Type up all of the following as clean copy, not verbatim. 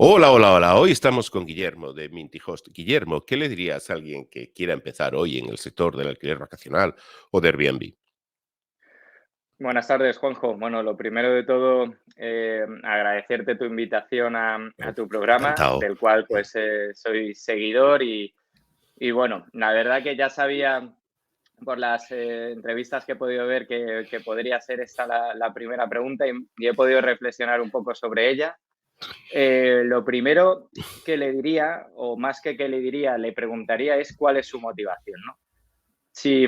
Hola, hola, hola. Hoy estamos con Guillermo de Mintyhost. Guillermo, ¿qué le dirías a alguien que quiera empezar hoy en el sector del alquiler vacacional o de Airbnb? Buenas tardes, Juanjo. Bueno, lo primero de todo, agradecerte tu invitación a tu programa, Encantado. del cual pues soy seguidor y bueno, la verdad que ya sabía por las entrevistas que he podido ver que podría ser esta la primera pregunta y he podido reflexionar un poco sobre ella. Lo primero que le diría, o más que le diría, le preguntaría es cuál es su motivación, ¿no? Si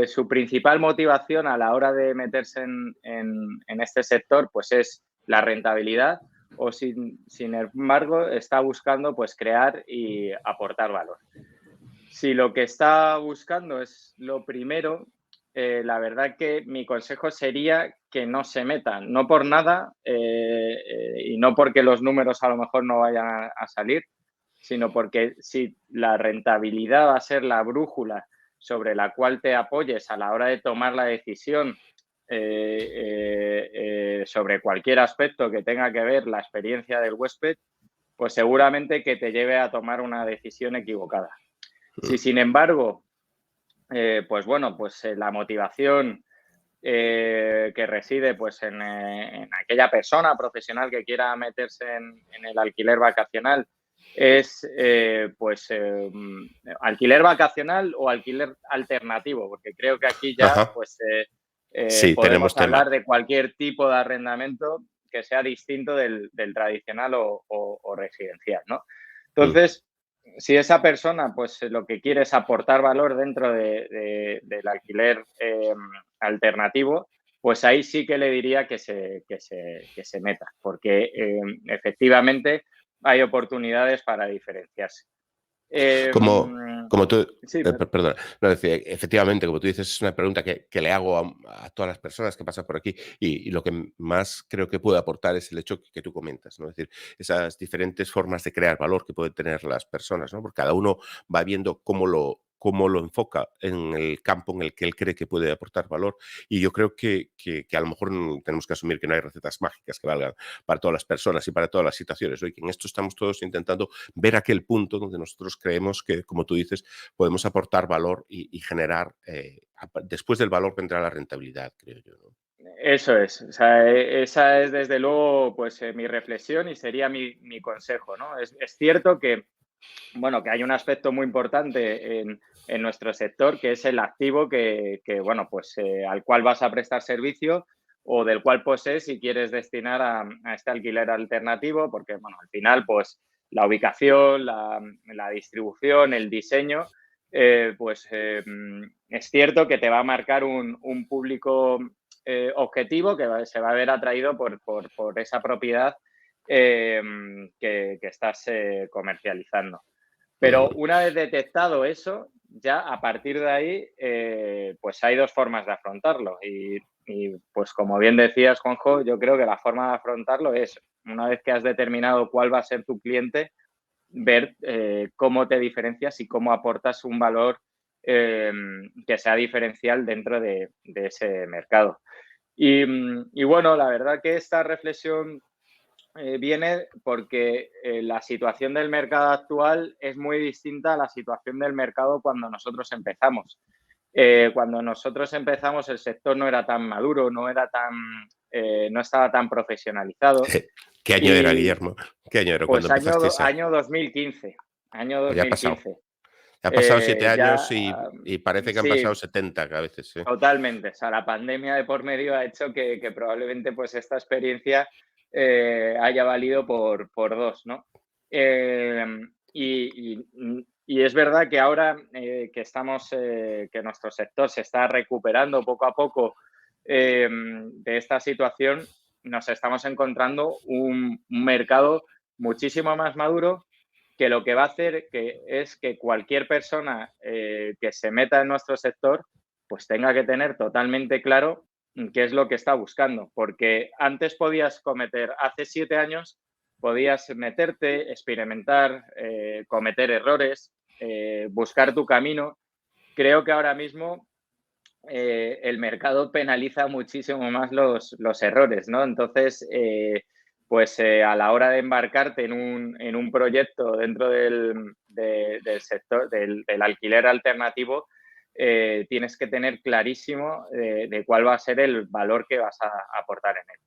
su principal motivación a la hora de meterse en este sector pues es la rentabilidad o sin embargo está buscando pues crear y aportar valor. Si lo que está buscando es lo primero, la verdad que mi consejo sería que no se metan, no por nada y no porque los números a lo mejor no vayan a salir, sino porque si la rentabilidad va a ser la brújula sobre la cual te apoyes a la hora de tomar la decisión sobre cualquier aspecto que tenga que ver la experiencia del huésped, pues seguramente que te lleve a tomar una decisión equivocada. Si, sin embargo, pues bueno, pues la motivación que reside pues en aquella persona profesional que quiera meterse en el alquiler vacacional es alquiler vacacional o alquiler alternativo, porque creo que aquí ya Ajá. pues Sí, tenemos podemos tema. hablar de cualquier tipo de arrendamiento que sea distinto del tradicional o residencial, ¿no? Mm. Entonces, si esa persona pues lo que quiere es aportar valor dentro del alquiler alternativo, pues ahí sí que le diría que se meta, porque efectivamente hay oportunidades para diferenciarse. Eh, Como, como tú, sí, perdona, no, decía, efectivamente, como tú dices, es una pregunta que le hago a todas las personas que pasan por aquí y lo que más creo que puede aportar es el hecho que tú comentas, ¿no? Es decir, esas diferentes formas de crear valor que pueden tener las personas, ¿no? Porque cada uno va viendo cómo lo enfoca en el campo en el que él cree que puede aportar valor. Y yo creo que a lo mejor tenemos que asumir que no hay recetas mágicas que valgan para todas las personas y para todas las situaciones, ¿no? Y que en esto estamos todos intentando ver aquel punto donde nosotros creemos que, como tú dices, podemos aportar valor y generar, después del valor vendrá la rentabilidad, creo yo, ¿no? eso es. O sea, esa es desde luego pues mi reflexión y sería mi consejo, ¿no? Es cierto que bueno, que hay un aspecto muy importante en nuestro sector, que es el activo que bueno, pues al cual vas a prestar servicio o del cual posees si quieres destinar a este alquiler alternativo, porque, bueno, al final, pues la ubicación, la distribución, el diseño, es cierto que te va a marcar un público objetivo que se va a ver atraído por esa propiedad que estás comercializando. Pero Ujú. una vez detectado eso, ya a partir de ahí, pues hay dos formas de afrontarlo. Pues como bien decías, Juanjo, yo creo que la forma de afrontarlo es, una vez que has determinado cuál va a ser tu cliente, ver cómo te diferencias y cómo aportas un valor que sea diferencial dentro de ese mercado. Y bueno, la verdad que esta reflexión viene porque la situación del mercado actual es muy distinta a la situación del mercado cuando nosotros empezamos. Cuando nosotros empezamos el sector no era tan maduro, no estaba tan profesionalizado ¿Qué año era, y Guillermo? ¿Qué año era cuando pues empezaste esa? año 2015, año Pues ya ha pasado. 2015. Ya han pasado 7 Ya, años y parece que han pasado sí, 70 a veces, sí. totalmente. O sea, la pandemia de por medio ha hecho que probablemente pues esta experiencia haya valido por dos, ¿no? Eh, y es verdad que ahora que nuestro sector se está recuperando poco a poco de esta situación, nos estamos encontrando un mercado muchísimo más maduro que lo que va a hacer es que cualquier persona que se meta en nuestro sector pues tenga que tener totalmente claro qué es lo que está buscando, porque antes podías cometer, hace 7 años, podías meterte, experimentar, cometer errores, buscar tu camino. Creo que ahora mismo el mercado penaliza muchísimo más los errores, ¿no? Entonces, pues a la hora de embarcarte en un proyecto dentro del sector del alquiler alternativo, tienes que tener clarísimo de cuál va a ser el valor que vas a aportar en él.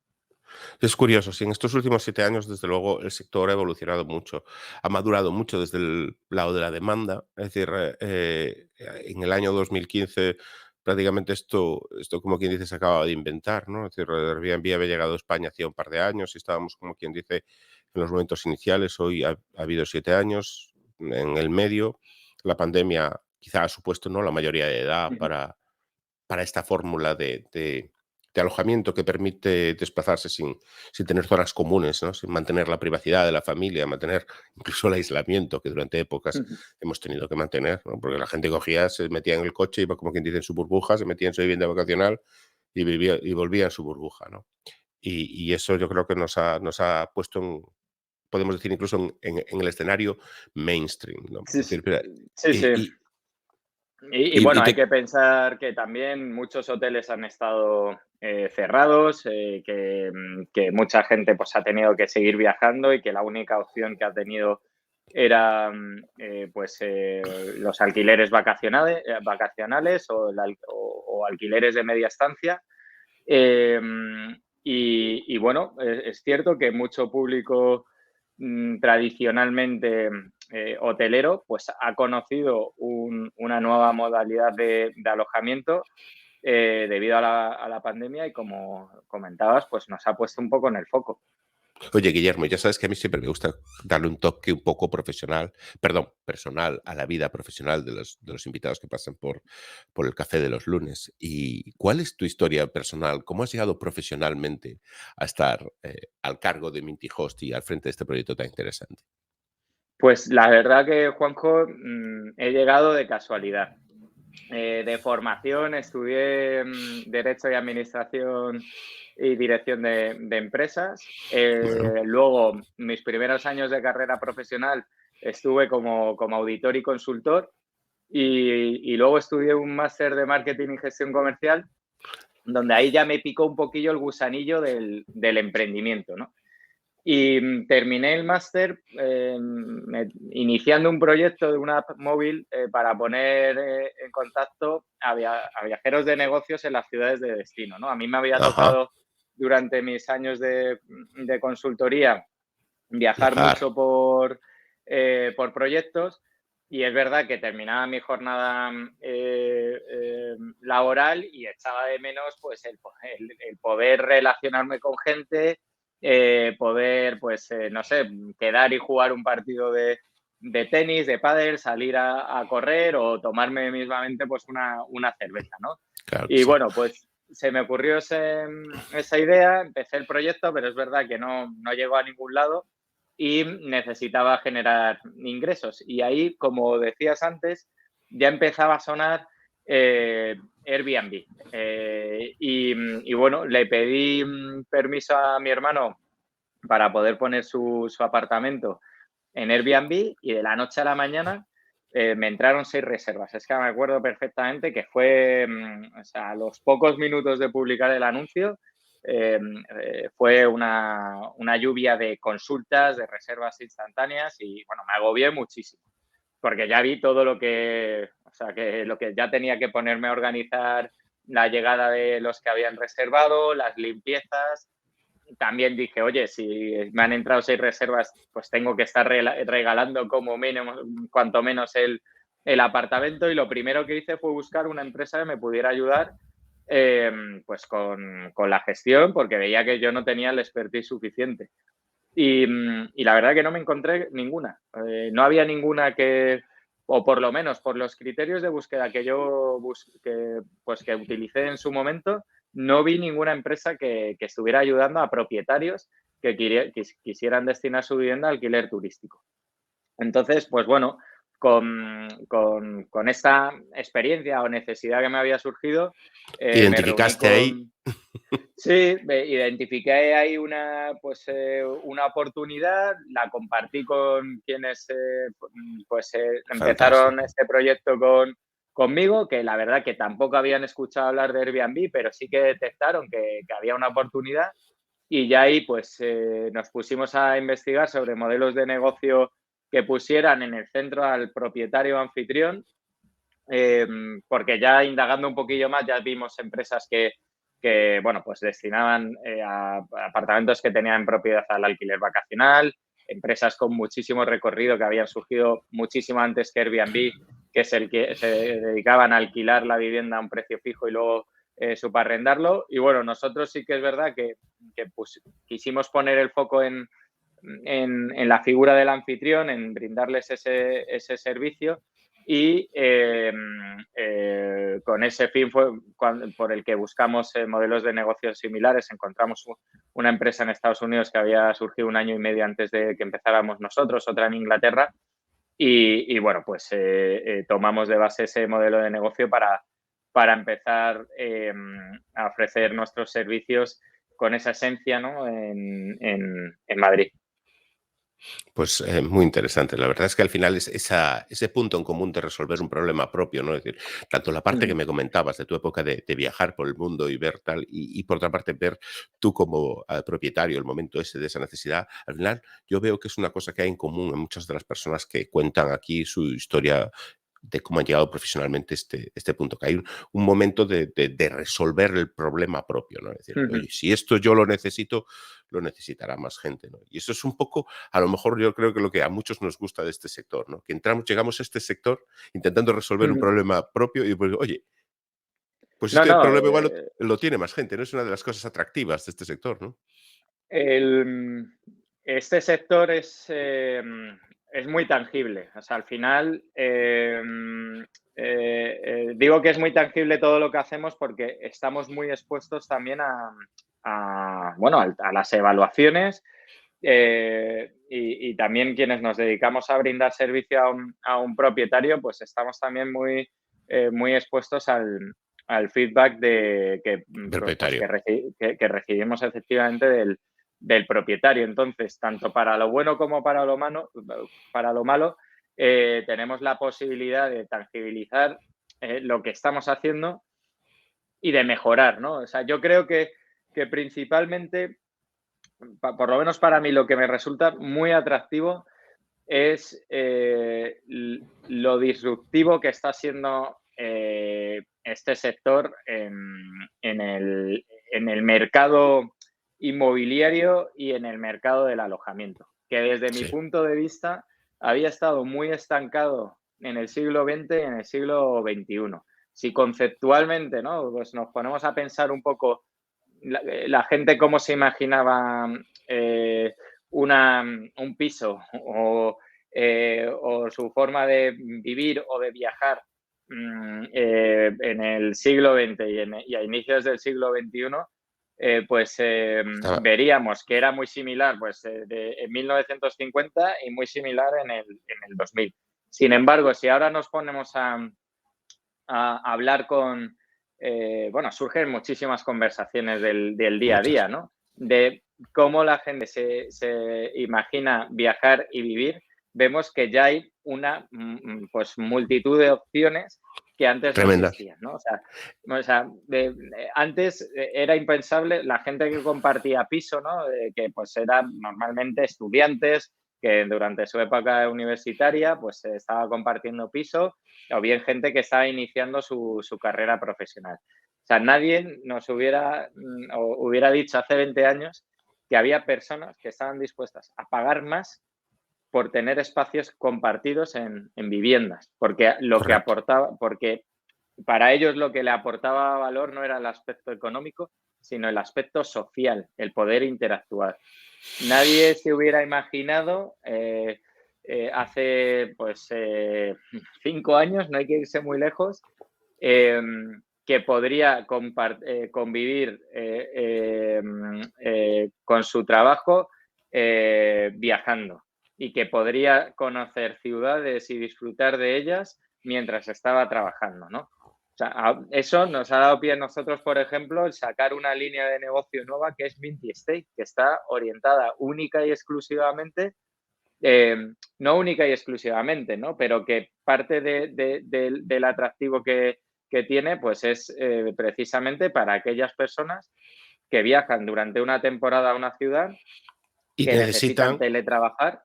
Es curioso, sí, en estos últimos 7 años, desde luego, el sector ha evolucionado mucho, ha madurado mucho desde el lado de la demanda. Es decir, en el año 2015 prácticamente esto como quien dice se acababa de inventar, ¿no? Es decir, Airbnb había llegado a España hacía un par de años y estábamos como quien dice en los momentos iniciales. Hoy ha habido 7 años en el medio. La pandemia quizá ha supuesto, ¿no?, la mayoría de edad Ujú, para esta fórmula de alojamiento que permite desplazarse sin tener zonas comunes, ¿no? Sin mantener la privacidad de la familia, mantener incluso el aislamiento que durante épocas ujú. hemos tenido que mantener, ¿no? Porque la gente cogía, se metía en el coche, iba como quien dice en su burbuja, se metía en su vivienda vacacional y vivía y volvía en su burbuja, ¿no? Y eso yo creo que nos ha puesto en, podemos decir incluso en el escenario mainstream, ¿no? Sí, Es decir, sí, sí. y, y, Y y bueno, hay te que pensar que también muchos hoteles han estado cerrados, que mucha gente pues ha tenido que seguir viajando y que la única opción que ha tenido era los alquileres vacacionales o alquileres de media estancia. Eh, y bueno, es cierto que mucho público tradicionalmente hotelero, pues ha conocido una nueva modalidad de alojamiento debido a la pandemia y como comentabas, pues nos ha puesto un poco en el foco. Oye, Guillermo, ya sabes que a mí siempre me gusta darle un toque un poco profesional, perdón, personal a la vida profesional de los invitados que pasan por el café de los lunes. ¿Y cuál es tu historia personal? ¿Cómo has llegado profesionalmente a estar al cargo de Minty Host y al frente de este proyecto tan interesante? Pues la verdad que, Juanjo, he llegado de casualidad. De formación estudié Derecho y Administración y Dirección de Empresas. Bueno, Luego, mis primeros años de carrera profesional estuve como auditor y consultor y luego estudié un máster de Marketing y Gestión Comercial, donde ahí ya me picó un poquillo el gusanillo del emprendimiento, ¿no? Y terminé el máster iniciando un proyecto de una app móvil para poner en contacto a viajeros de negocios en las ciudades de destino, ¿no? A mí me había ajá, tocado durante mis años de consultoría viajar viajar, mucho por proyectos y es verdad que terminaba mi jornada laboral y echaba de menos pues el poder relacionarme con gente, poder pues no sé, quedar y jugar un partido de tenis, de pádel, salir a correr o tomarme mismamente pues una cerveza, ¿no? claro que Y sí. bueno, pues se me ocurrió esa idea, empecé el proyecto, pero es verdad que no llegó a ningún lado y necesitaba generar ingresos. Y ahí, como decías antes, ya empezaba a sonar Airbnb. Y bueno, le pedí permiso a mi hermano para poder poner su apartamento en Airbnb y de la noche a la mañana me entraron 6 reservas. Es que me acuerdo perfectamente que fue, o sea, a los pocos minutos de publicar el anuncio, fue una lluvia de consultas, de reservas instantáneas y bueno, me agobié muchísimo porque ya vi todo lo que, o sea, que lo que ya tenía que ponerme a organizar la llegada de los que habían reservado, las limpiezas, también dije, oye, si me han entrado 6 reservas, pues tengo que estar regalando como mínimo, cuanto menos el apartamento. Y lo primero que hice fue buscar una empresa que me pudiera ayudar pues con la gestión, porque veía que yo no tenía el expertise suficiente. Y la verdad que no me encontré ninguna. No había ninguna que, o por lo menos por los criterios de búsqueda que yo que utilicé en su momento, no vi ninguna empresa que estuviera ayudando a propietarios que quisieran destinar su vivienda a alquiler turístico. Entonces, pues bueno, con esta experiencia o necesidad que me había surgido, me reuní ¿Identificaste ahí? con, sí, identifiqué ahí una oportunidad, la compartí con quienes empezaron Fantástico. este proyecto conmigo, que la verdad que tampoco habían escuchado hablar de Airbnb, pero sí que detectaron que había una oportunidad y ya ahí pues nos pusimos a investigar sobre modelos de negocio que pusieran en el centro al propietario anfitrión, porque ya indagando un poquillo más ya vimos empresas que bueno, pues destinaban a apartamentos que tenían propiedad al alquiler vacacional, empresas con muchísimo recorrido que habían surgido muchísimo antes que Airbnb, que es el que se dedicaban a alquilar la vivienda a un precio fijo y luego subarrendarlo. Y bueno, nosotros sí que es verdad que pues, quisimos poner el foco en la figura del anfitrión, en brindarles ese servicio y con ese fin fue por el que buscamos modelos de negocios similares. Encontramos una empresa en Estados Unidos que había surgido 1 año y medio antes de que empezáramos nosotros, otra en Inglaterra, y bueno, pues tomamos de base ese modelo de negocio para empezar a ofrecer nuestros servicios con esa esencia, ¿no? en Madrid. Pues muy interesante. La verdad es que al final es ese punto en común de resolver un problema propio, ¿no? Es decir, tanto la parte que me comentabas de tu época de viajar por el mundo y ver tal, y por otra parte ver tú como propietario el momento ese de esa necesidad, al final yo veo que es una cosa que hay en común en muchas de las personas que cuentan aquí su historia de cómo han llegado profesionalmente a este punto, que hay un momento de resolver el problema propio, ¿no? Es decir, oye, si esto yo lo necesito, lo necesitará más gente, ¿no? Y eso es un poco, a lo mejor yo creo que lo que a muchos nos gusta de este sector, ¿no? Que llegamos a este sector intentando resolver un problema propio y pues, oye, pues es No, que el no, problema igual lo tiene más gente, ¿no? Es una de las cosas atractivas de este sector, ¿no? el, este sector es muy tangible. O sea, al final, digo que es muy tangible todo lo que hacemos porque estamos muy expuestos también bueno, a las evaluaciones y también quienes nos dedicamos a brindar servicio a un propietario, pues estamos también muy expuestos al feedback pues Propietario. que recibimos efectivamente del propietario. Entonces, tanto para lo bueno como para lo malo, tenemos la posibilidad de tangibilizar lo que estamos haciendo y de mejorar, ¿no? O sea, yo creo que principalmente, por lo menos para mí, lo que me resulta muy atractivo es lo disruptivo que está siendo este sector en el mercado inmobiliario y en el mercado del alojamiento, que desde mi Sí. punto de vista había estado muy estancado en el siglo XX y en el siglo XXI. Si conceptualmente, ¿no? Pues nos ponemos a pensar un poco la gente cómo se imaginaba un piso o su forma de vivir o de viajar en el siglo XX y a inicios del siglo XXI, pues Estaba veríamos que era muy similar pues, en 1950 y muy similar en el 2000. Sin embargo, si ahora nos ponemos a hablar bueno, surgen muchísimas conversaciones del día a muchas. día, ¿no? De cómo la gente se imagina viajar y vivir, vemos que ya hay una pues, multitud de opciones que antes no Tremendas. existían, ¿no? O sea antes era impensable la gente que compartía piso, ¿no? Que pues eran normalmente estudiantes que durante su época universitaria pues estaba compartiendo piso o bien gente que estaba iniciando su carrera profesional. O sea, nadie nos hubiera dicho hace 20 años que había personas que estaban dispuestas a pagar más por tener espacios compartidos en viviendas, Correcto. porque para ellos lo que le aportaba valor no era el aspecto económico, sino el aspecto social, el poder interactuar. Nadie se hubiera imaginado hace pues 5 años, no hay que irse muy lejos, eh, que podría convivir con su trabajo viajando y que podría conocer ciudades y disfrutar de ellas mientras estaba trabajando, ¿no? O sea, eso nos ha dado pie a nosotros, por ejemplo, el sacar una línea de negocio nueva que es Minty Stay, que está orientada única y exclusivamente, no única y exclusivamente, ¿no? Pero que parte del atractivo que tiene, pues es precisamente para aquellas personas que viajan durante una temporada a una ciudad, Y que necesitan necesitan teletrabajar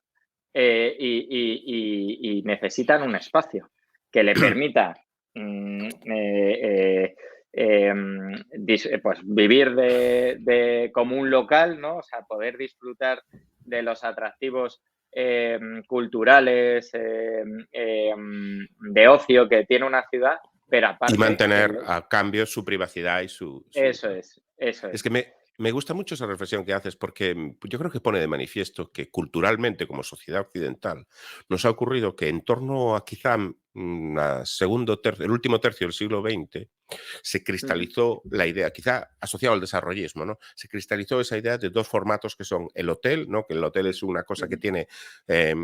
y necesitan un espacio que le permita pues vivir como un local, ¿no? O sea, poder disfrutar de los atractivos culturales, de ocio que tiene una ciudad, pero y aparte mantener a cambio su privacidad y su eso tal. es, eso Es es. que me gusta mucho esa reflexión que haces porque yo creo que pone de manifiesto que culturalmente, como sociedad occidental, nos ha ocurrido que en torno a quizá el último tercio del siglo XX, se Ujú, cristalizó la idea, quizá asociado al desarrollismo, ¿no? Se cristalizó esa idea de dos formatos que son el hotel, ¿no? Que el hotel es una cosa que ujú. tiene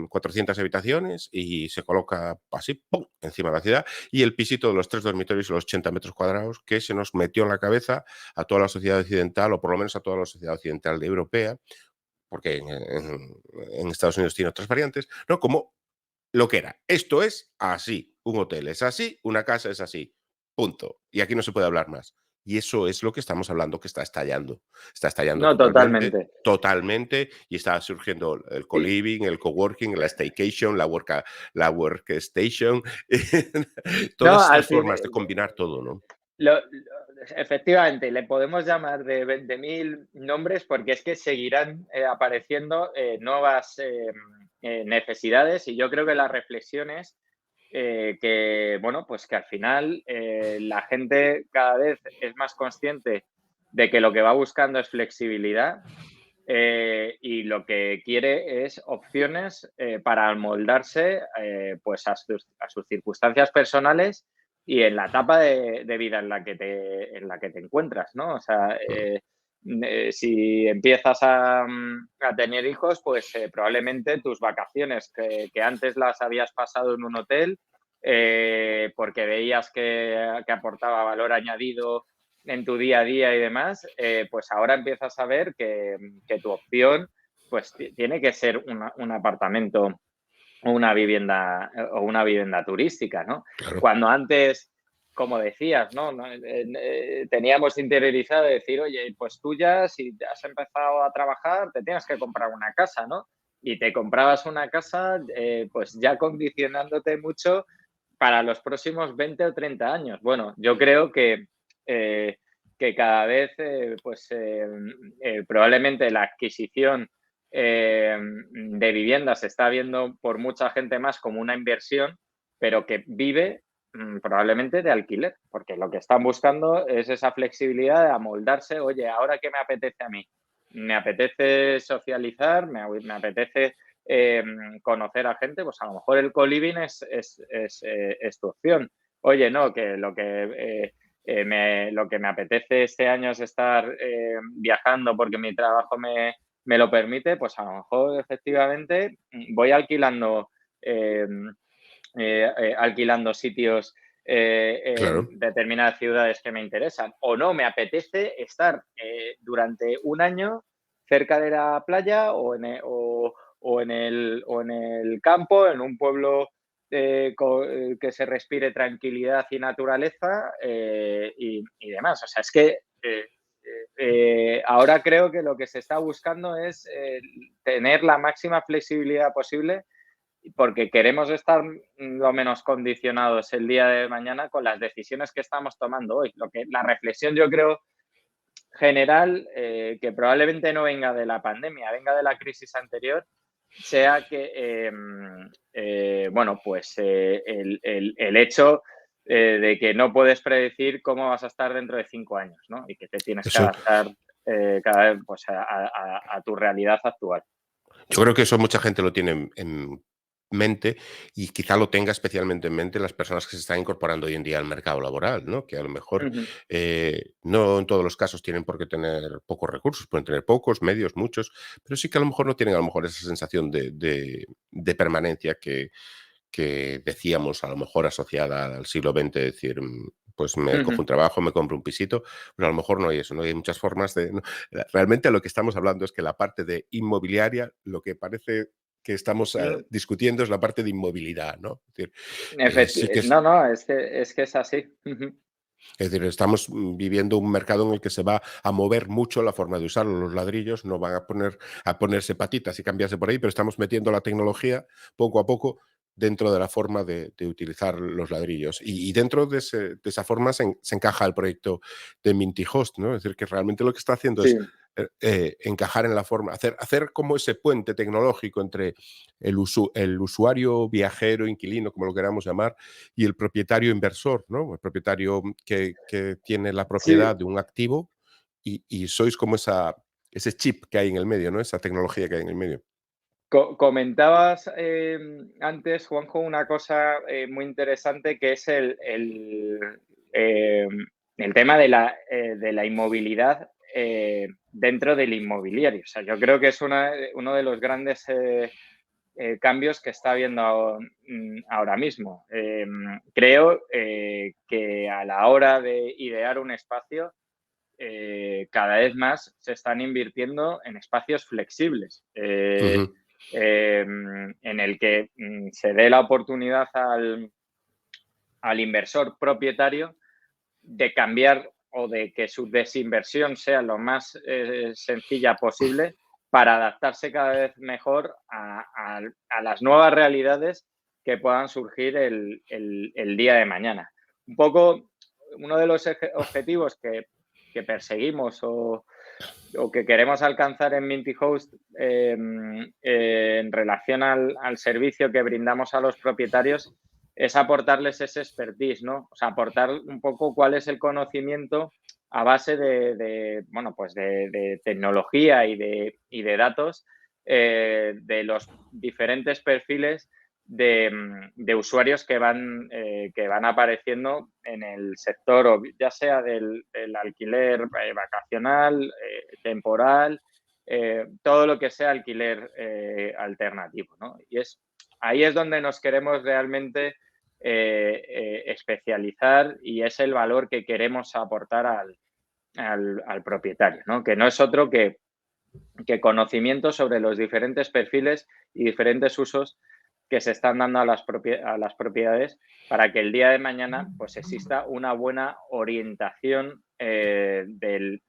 400 habitaciones y se coloca así, ¡pum!, encima de la ciudad, y el pisito de los 3 dormitorios y los 80 metros cuadrados que se nos metió en la cabeza a toda la sociedad occidental, o por lo menos a toda la sociedad occidental europea, porque en Estados Unidos tiene otras variantes, ¿no? Como lo que era. Esto es así. Un hotel es así, una casa es así. Punto. Y aquí no se puede hablar más. Y eso es lo que estamos hablando que está estallando. Está estallando No, totalmente, totalmente. totalmente, y está surgiendo el Y, co-living, el coworking, la staycation, la workstation, no, todas al estas fin, formas de combinar todo, ¿no? efectivamente, le podemos llamar de 20.000 nombres porque es que seguirán apareciendo nuevas necesidades y yo creo que las reflexiones que, bueno, pues que al final la gente cada vez es más consciente de que lo que va buscando es flexibilidad y lo que quiere es opciones para moldarse pues a sus circunstancias personales y en la etapa de vida en la que te encuentras, ¿no? O sea, Mm, si empiezas a tener hijos, pues probablemente tus vacaciones que antes las habías pasado en un hotel porque veías que aportaba valor añadido en tu día a día y demás, pues ahora empiezas a ver que tu opción pues tiene que ser un apartamento o una vivienda turística, ¿no? claro. Cuando antes, como decías, ¿no? Teníamos interiorizado de decir, oye, pues tú ya, si te has empezado a trabajar, te tienes que comprar una casa, ¿no? Y te comprabas una casa, pues ya condicionándote mucho para los próximos 20 o 30 años. Bueno, yo creo eh, que cada vez, probablemente la adquisición de viviendas se está viendo por mucha gente más como una inversión, pero que vive probablemente de alquiler, porque lo que están buscando es esa flexibilidad de amoldarse, oye, ¿ahora qué me apetece a mí? Me apetece socializar, me apetece eh, conocer a gente, pues a lo mejor el co-living es tu opción. Oye, no, que lo que me apetece este año es estar viajando porque mi trabajo me lo permite, pues a lo mejor efectivamente voy eh, alquilando sitios Claro. en determinadas ciudades que me interesan. O no, me apetece estar durante un año cerca de la playa o en el campo, en un pueblo que se respire tranquilidad y naturaleza y demás. O sea, es que ahora creo que lo que se está buscando es tener la máxima flexibilidad posible porque queremos estar lo menos condicionados el día de mañana con las decisiones que estamos tomando hoy. La reflexión yo creo general, que probablemente no venga de la pandemia, venga de la crisis anterior, sea que, bueno, pues el hecho de que no puedes predecir cómo vas a estar dentro de 5 años, ¿no? Y que te tienes que Eso, adaptar cada vez pues, a tu realidad actual. yo creo que eso mucha gente lo tiene en mente y quizá lo tenga especialmente en mente las personas que se están incorporando hoy en día al mercado laboral, ¿no? Que a lo mejor Ujú, no en todos los casos tienen por qué tener pocos recursos, pueden tener pocos, medios, muchos, pero sí que a lo mejor no tienen a lo mejor esa sensación de permanencia que decíamos a lo mejor asociada al siglo XX, decir, pues me cojo ujú. un trabajo, me compro un pisito, pero a lo mejor no hay eso, no hay muchas formas de... Realmente lo que estamos hablando es que la parte de inmobiliaria, lo que parece que estamos discutiendo es la parte de inmovilidad, ¿no? Es decir, sí que es... No, no, es que es así. Ujú. Es decir, estamos viviendo un mercado en el que se va a mover mucho la forma de usarlo. Los ladrillos no van a ponerse patitas y cambiarse por ahí, pero estamos metiendo la tecnología poco a poco dentro de la forma de utilizar los ladrillos. Y dentro de esa forma se encaja el proyecto de Minty Host, ¿no? Es decir, que realmente lo que está haciendo es Sí, encajar en la forma, hacer como ese puente tecnológico entre el usuario viajero, inquilino, como lo queramos llamar, y el propietario inversor, ¿no? El propietario que tiene la sí. propiedad de un activo y sois como ese chip que hay en el medio, ¿no? Esa tecnología que hay en el medio. Comentabas antes, Juanjo, una cosa muy interesante que es el tema de la inmovilidad dentro del inmobiliario. O sea, yo creo que es uno de los grandes cambios que está habiendo ahora mismo. Creo que a la hora de idear un espacio, cada vez más se están invirtiendo en espacios flexibles, Ujú. en el que se dé la oportunidad al inversor propietario de cambiar o de que su desinversión sea lo más sencilla posible para adaptarse cada vez mejor a las nuevas realidades que puedan surgir el día de mañana. Un poco, uno de los objetivos que perseguimos o que queremos alcanzar en Minty Host en relación al servicio que brindamos a los propietarios es aportarles ese expertise, ¿no? O sea, aportar un poco cuál es el conocimiento a base bueno, pues de tecnología y de datos de los diferentes perfiles de usuarios que van apareciendo en el sector, o ya sea del alquiler vacacional, temporal, todo lo que sea alquiler alternativo, ¿no? Ahí es donde nos queremos realmente especializar y es el valor que queremos aportar al propietario, ¿no? Que no es otro que conocimiento sobre los diferentes perfiles y diferentes usos que se están dando a a las propiedades para que el día de mañana pues exista una buena orientación del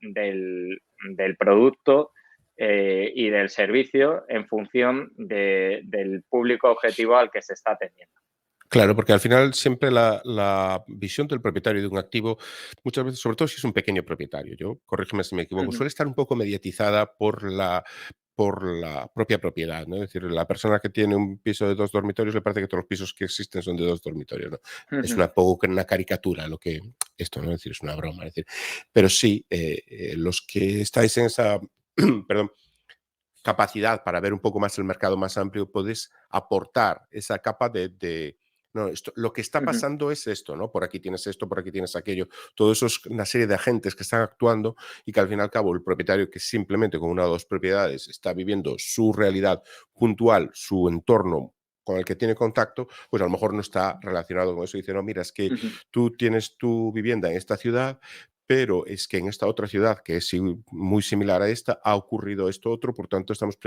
producto y del servicio en función del público objetivo al que se está atendiendo. Claro, porque al final siempre la visión del propietario de un activo, muchas veces, sobre todo si es un pequeño propietario, yo, corrígeme si me equivoco, suele estar un poco mediatizada por la propia propiedad, ¿no? Es decir, la persona que tiene un piso de 2 dormitorios le parece que todos los pisos que existen son de 2 dormitorios, ¿no? Es una poco una caricatura lo que esto, ¿no? Es decir, es una broma, es decir, pero sí, los que estáis en esa, perdón, capacidad para ver un poco más el mercado más amplio, puedes aportar esa capa no, lo que está pasando es esto, ¿no? Por aquí tienes esto, por aquí tienes aquello. Todo eso es una serie de agentes que están actuando y que al fin y al cabo el propietario que simplemente con una o dos propiedades está viviendo su realidad puntual, su entorno con el que tiene contacto, pues a lo mejor no está relacionado con eso. Dice, no, mira, es que tú tienes tu vivienda en esta ciudad, pero es que en esta otra ciudad, que es muy similar a esta, ha ocurrido esto otro, por tanto estamos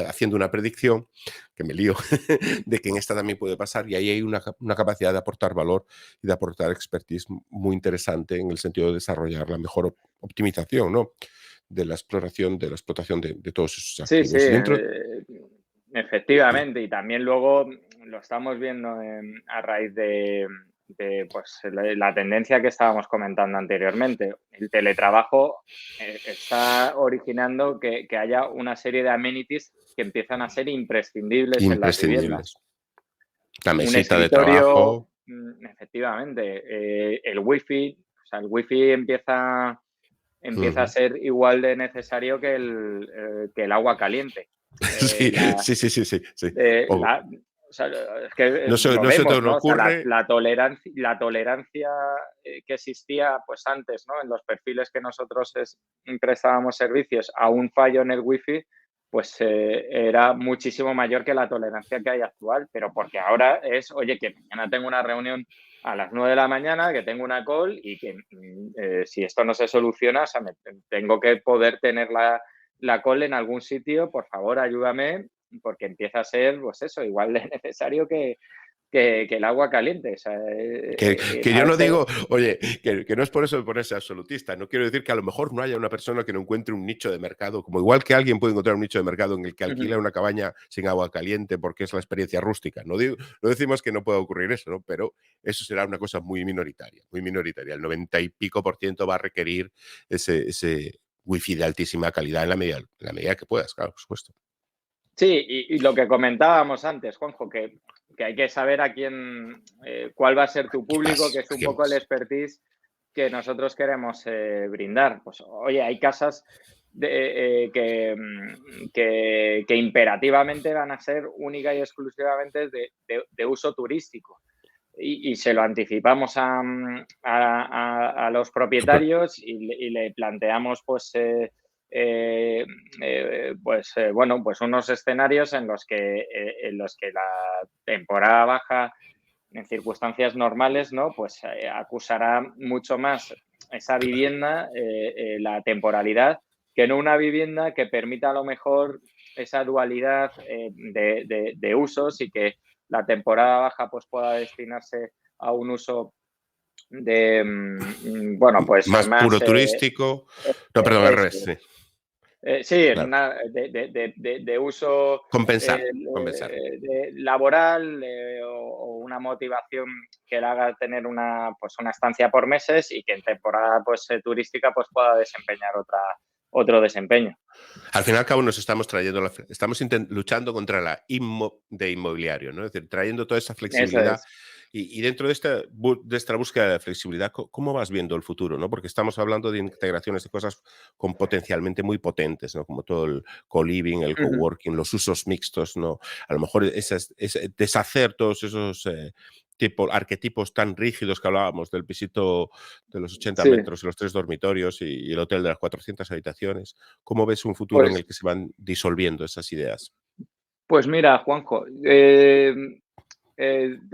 haciendo una predicción, que me lío, de que en esta también puede pasar y ahí hay una capacidad de aportar valor y de aportar expertise muy interesante en el sentido de desarrollar la mejor optimización, ¿no? De la exploración, de la explotación de todos esos Sí, sí, activos. Y dentro... efectivamente. Y también luego lo estamos viendo a raíz pues, la tendencia que estábamos comentando anteriormente. El teletrabajo está originando que haya una serie de amenities que empiezan a ser imprescindibles en las viviendas. Imprescindibles. La Un mesita de escritorio, trabajo. efectivamente, el wifi, o sea, el wifi empieza a Ujú. ser igual de necesario que el agua caliente. Sí, sí, sí, sí, sí, sí. Eh, O la- o sea, es que no lo se te vemos, ¿no? O sea, ocurre. la tolerancia que existía pues antes, ¿no? En los perfiles que nosotros prestábamos servicios a un fallo en el wifi, pues era muchísimo mayor que la tolerancia que hay actual, pero porque ahora es, oye, que mañana tengo una reunión a las 9 de la mañana, que tengo una call y que si esto no se soluciona, o sea, tengo que poder tener la call en algún sitio, por favor, ayúdame, porque empieza a ser, pues eso, igual de necesario que el agua caliente. O sea, Que yo no digo, oye, que no es por eso de ponerse absolutista. No quiero decir que a lo mejor no haya una persona que no encuentre un nicho de mercado, como igual que alguien puede encontrar un nicho de mercado en el que alquila una cabaña sin agua caliente porque es la experiencia rústica. No, no decimos que no pueda ocurrir eso, ¿no? Pero eso será una cosa muy minoritaria, muy minoritaria. El 90 y pico % va a requerir ese wifi de altísima calidad en la medida que puedas, claro, por supuesto. Sí, y lo que comentábamos antes, Juanjo, que hay que saber a quién, cuál va a ser tu público, que es ¿A un quién poco el vas? expertise que nosotros queremos brindar. Pues, oye, hay casas que imperativamente van a ser única y exclusivamente de uso turístico. Y se lo anticipamos a los propietarios y le planteamos bueno, pues unos escenarios en los que la temporada baja en circunstancias normales, ¿no? Pues acusará mucho más esa vivienda, la temporalidad, que no una vivienda que permita a lo mejor esa dualidad de usos y que la temporada baja pues pueda destinarse a un uso bueno, pues Más más puro turístico. No, perdón, al revés, eso. sí, Sí, claro. de uso Compensar, compensar. laboral o una motivación que le haga tener una estancia por meses y que en temporada turística pues pueda desempeñar otro desempeño. Al fin y al cabo nos estamos trayendo, estamos luchando contra la de inmobiliario, ¿no? Es decir, trayendo toda esa Eso flexibilidad es. y dentro de esta búsqueda de flexibilidad, ¿cómo vas viendo el futuro, no? Porque estamos hablando de integraciones de cosas con potencialmente muy potentes, ¿no? Como todo el co-living, el Ujú. coworking, los usos mixtos, ¿no? A lo mejor deshacer todos esos arquetipos tan rígidos que hablábamos del pisito de los 80 Sí, metros, los 3 dormitorios y el hotel de las 400 habitaciones. ¿Cómo ves un futuro en pues, el que se van disolviendo esas ideas? pues mira, Juanjo,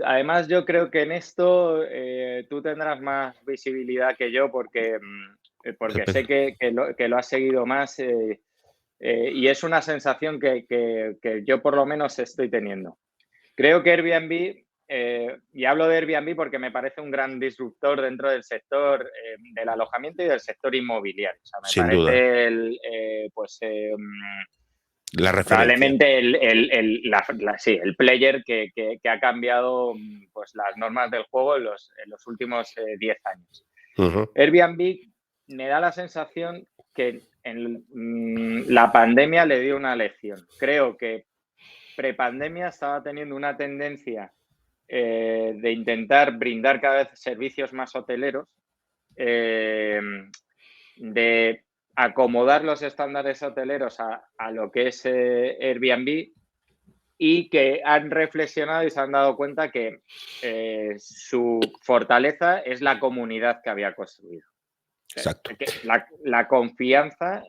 además yo creo que en esto tú tendrás más visibilidad que yo porque sé que lo has seguido más y es una sensación que yo por lo menos estoy teniendo. Creo que Airbnb, y hablo de Airbnb porque me parece un gran disruptor dentro del sector del alojamiento y del sector inmobiliario. O sea, me Sin duda, parece la referencia. probablemente sí, el player que ha cambiado pues, las normas del juego en los últimos 10 años. Ujú. Airbnb me da la sensación que la pandemia le dio una lección. Creo que prepandemia estaba teniendo una tendencia de intentar brindar cada vez servicios más hoteleros, eh, de acomodar los estándares hoteleros a lo que es Airbnb y que han reflexionado y se han dado cuenta que su fortaleza es la comunidad que había construido. Exacto. La confianza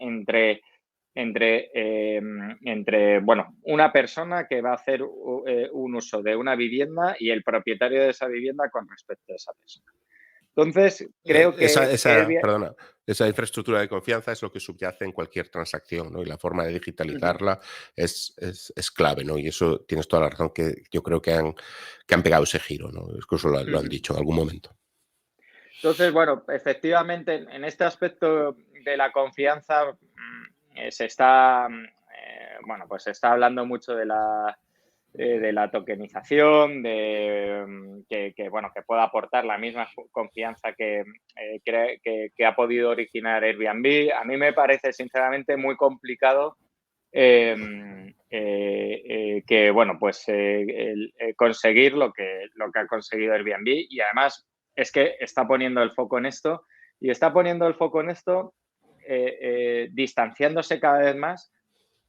bueno, una persona que va a hacer un uso de una vivienda y el propietario de esa vivienda con respecto a esa persona. Entonces, creo que Airbnb... Perdona, esa infraestructura de confianza es lo que subyace en cualquier transacción, ¿no? Y la forma de digitalizarla es clave, ¿no? Y eso tienes toda la razón que yo creo que han pegado ese giro, ¿no? Incluso lo han dicho en algún momento. Entonces, bueno, efectivamente, en este aspecto de la confianza se está, bueno, pues se está hablando mucho de la tokenización, bueno, que pueda aportar la misma confianza que ha podido originar Airbnb. A mí me parece, sinceramente, muy complicado que, bueno, pues conseguir lo que ha conseguido Airbnb y además es que está poniendo el foco en esto y está poniendo el foco en esto distanciándose cada vez más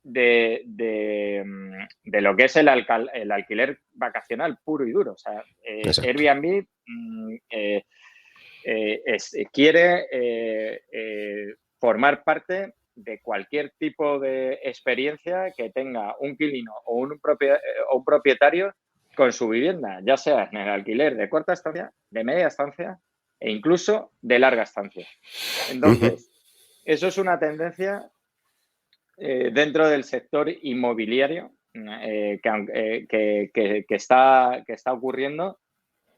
de lo que es el alquiler vacacional puro y duro. O sea, Exacto. Airbnb quiere formar parte de cualquier tipo de experiencia que tenga un inquilino o un propietario con su vivienda, ya sea en el alquiler de corta estancia, de media estancia e incluso de larga estancia. Ujú. Entonces, eso es una tendencia dentro del sector inmobiliario, que está ocurriendo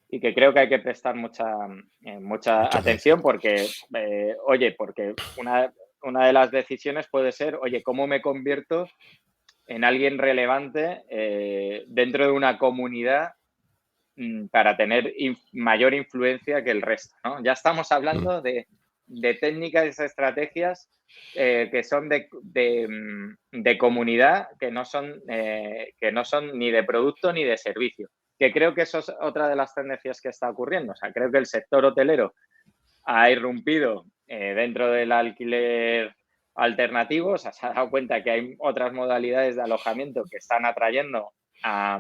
y que creo que hay que prestar mucha Mucha atención. atención porque, porque una de las decisiones puede ser, oye, ¿cómo me convierto en alguien relevante dentro de una comunidad para tener mayor influencia que el resto, ¿no? Ya estamos Mm, hablando de técnicas y estrategias que son de comunidad, que no son ni de producto ni de servicio. Que creo que eso es otra de las tendencias que está ocurriendo. O sea, creo que el sector hotelero ha irrumpido dentro del alquiler alternativo. O sea, se ha dado cuenta que hay otras modalidades de alojamiento que están atrayendo a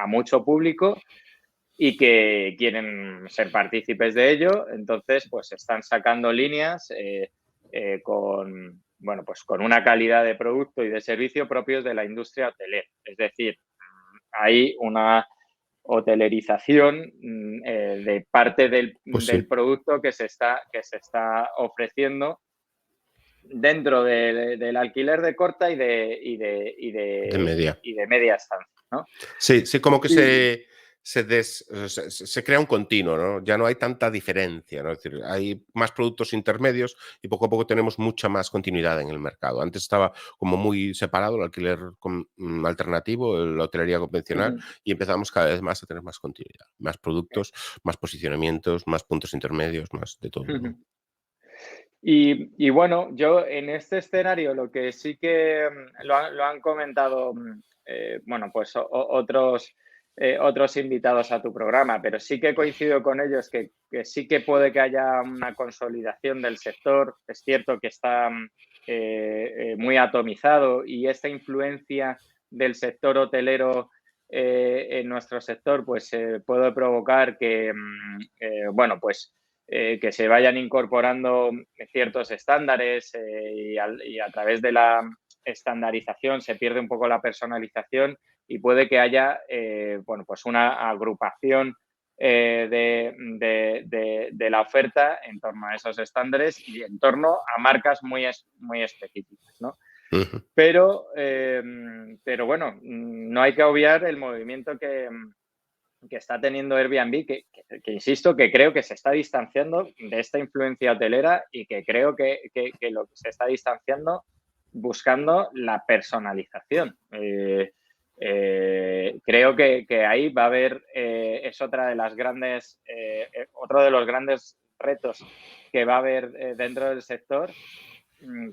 mucho público y que quieren ser partícipes de ello. Entonces, pues están sacando líneas con, bueno, pues con una calidad de producto y de servicio propios de la industria hotelera. Es decir, hay una hotelerización de parte pues sí, del producto que se está ofreciendo dentro del alquiler de corta de media. y de media estancia, ¿no? Sí, sí, como que Y, se crea un continuo, ¿no? Ya no hay tanta diferencia, ¿no? Es decir, hay más productos intermedios y poco a poco tenemos mucha más continuidad en el mercado. Antes estaba como muy separado el alquiler alternativo, la hotelería convencional, ujú, y empezamos cada vez más a tener más continuidad, más productos, más posicionamientos, más puntos intermedios, más de todo, ujú. ¿no? Y bueno, yo en este escenario lo que sí que lo han comentado, bueno, pues otros invitados a tu programa, pero sí que coincido con ellos que sí que puede que haya una consolidación del sector. Es cierto que está muy atomizado y esta influencia del sector hotelero en nuestro sector, pues puede provocar que, bueno, pues que se vayan incorporando ciertos estándares y a través de la estandarización se pierde un poco la personalización y puede que haya bueno, pues una agrupación de la oferta en torno a esos estándares y en torno a marcas muy específicas, ¿no? Ujú. Pero bueno, no hay que obviar el movimiento que está teniendo Airbnb, que insisto, que creo que se está distanciando de esta influencia hotelera y que creo que lo que se está distanciando buscando la personalización. Creo que ahí va a haber, es otra de las grandes, otro de los grandes retos que va a haber dentro del sector,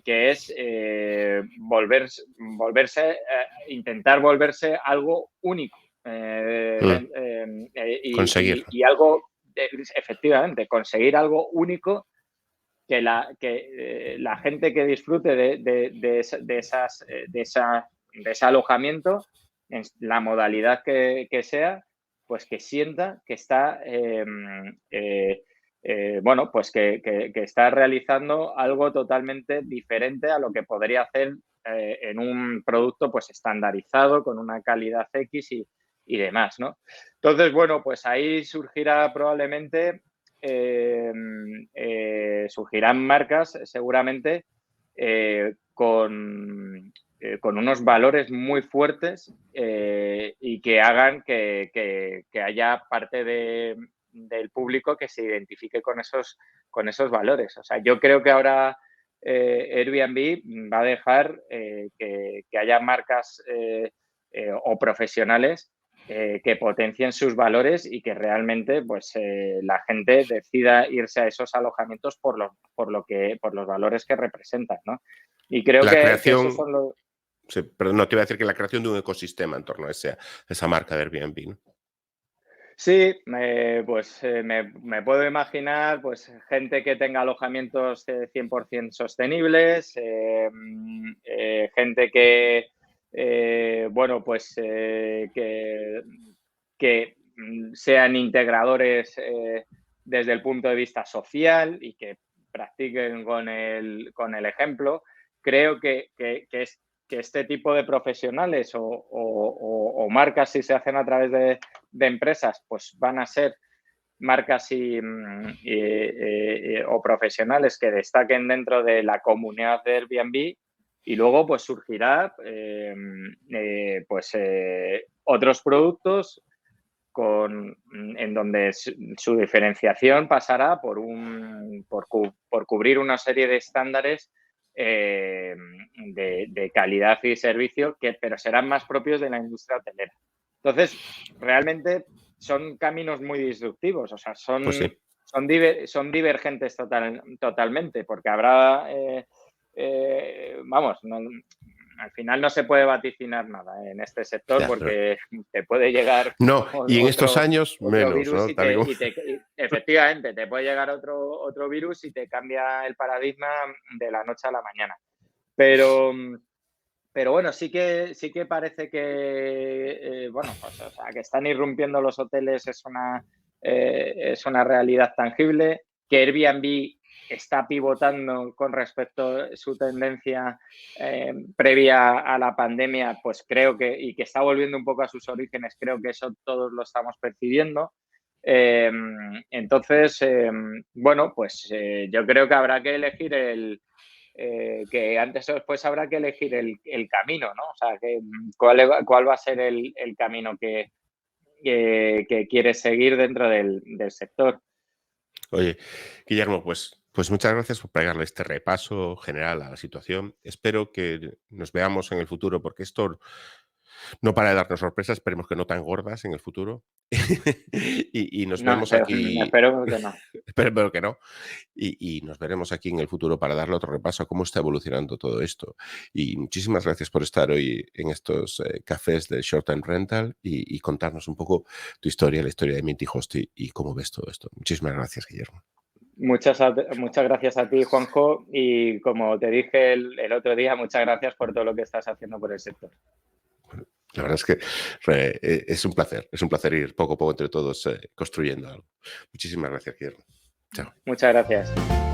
que es intentar volverse algo único. Mm. Conseguir. Y algo, efectivamente, conseguir algo único que la gente que disfrute de ese alojamiento, en la modalidad que sea, pues que sienta que está, bueno, pues que está realizando algo totalmente diferente a lo que podría hacer en un producto pues estandarizado, con una calidad X y demás, ¿no? Entonces, bueno, pues ahí surgirá probablemente surgirán marcas seguramente con unos valores muy fuertes y que hagan que haya parte del público que se identifique con esos valores. O sea, yo creo que ahora Airbnb va a dejar que haya marcas o profesionales que potencien sus valores y que realmente pues la gente decida irse a esos alojamientos por los valores que representan, ¿no? Y creo La que esos creación, son los... sí, pero no te iba a decir que la creación de un ecosistema en torno a esa marca de Airbnb, ¿no? Sí, pues me puedo imaginar pues gente que tenga alojamientos 100% sostenibles, gente que, bueno, pues que sean integradores desde el punto de vista social y que practiquen con el ejemplo. Creo que este tipo de profesionales o marcas, si se hacen a través de empresas, pues van a ser marcas o profesionales que destaquen dentro de la comunidad de Airbnb Y luego pues surgirá otros productos en donde su diferenciación pasará por cubrir una serie de estándares de calidad y servicio, pero serán más propios de la industria hotelera. Entonces, realmente son caminos muy disruptivos, o sea, Pues sí. son divergentes totalmente, porque habrá, al final no se puede vaticinar nada en este sector Ya, no. porque te puede llegar No, y en estos años otro menos, virus ¿no? Tal y como... efectivamente, te puede llegar otro virus y te cambia el paradigma de la noche a la mañana. Pero bueno, sí que parece que, pues, o sea, que están irrumpiendo los hoteles es una realidad tangible, que Airbnb está pivotando con respecto a su tendencia previa a la pandemia, pues creo y que está volviendo un poco a sus orígenes, creo que eso todos lo estamos percibiendo. Entonces, pues yo creo que habrá que elegir que antes o después habrá que elegir el camino, ¿no? O sea, cuál va a ser el camino que quieres seguir dentro del sector. Oye, Guillermo, pues muchas gracias por pegarle este repaso general a la situación. Espero que nos veamos en el futuro, porque esto no para de darnos sorpresas, esperemos que no tan gordas en el futuro. y nos No, vemos aquí, espero que no. espero que no, y nos veremos aquí en el futuro para darle otro repaso a cómo está evolucionando todo esto. Y muchísimas gracias por estar hoy en estos cafés de Short Time Rental y contarnos un poco tu historia, la historia de Minty Host y cómo ves todo esto. Muchísimas gracias, Guillermo. Muchas gracias a ti, Juanjo, y como te dije el otro día, muchas gracias por todo lo que estás haciendo por el sector. La verdad es que es un placer ir poco a poco entre todos construyendo algo. Muchísimas gracias, Guillermo. Chao. Muchas gracias.